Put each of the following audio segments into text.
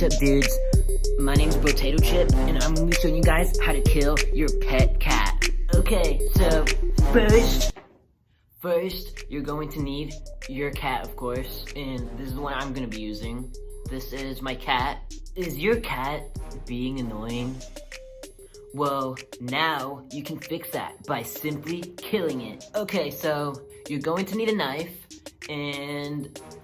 What's up, dudes? My name's Brotato-Chip, and I'm gonna be showing you guys how to kill your pet cat. Okay, so first, you're going to need your cat, of course, and this is the one I'm gonna be using. This is my cat. Is your cat being annoying? Well, now you can fix that by simply killing it. Okay, so you're going to need a knife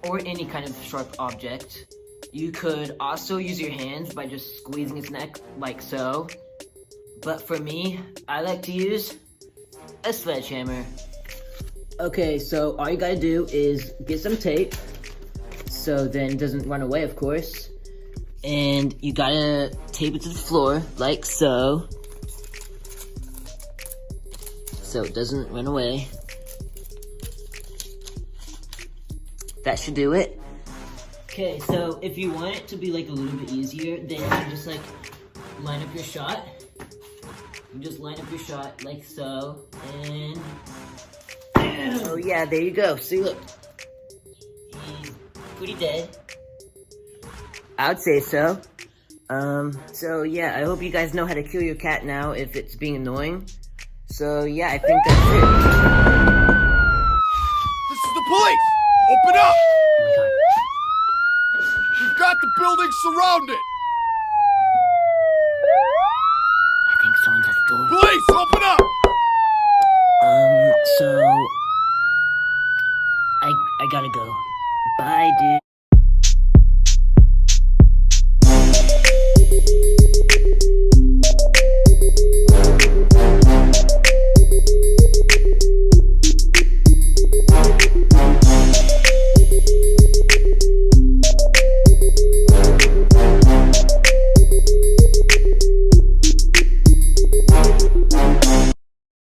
or any kind of sharp object. You could also use your hands by just squeezing its neck like so. But for me, I like to use a sledgehammer. Okay, so all you gotta do is get some tape, so then it doesn't run away, of course. And you gotta tape it to the floor, like so. So it doesn't run away. That should do it. Okay, so if you want it to be like a little bit easier, then you can just like line up your shot. You just line up your shot like so, and oh yeah, there you go. See, look, he's pretty dead. I would say so. So yeah, I hope you guys know how to kill your cat now if it's being annoying. So yeah, I think that's it. This is the police! Open up! Oh my god. We've got the building surrounded! I think someone's at the door. Police, open up! So I gotta go. Bye, dude.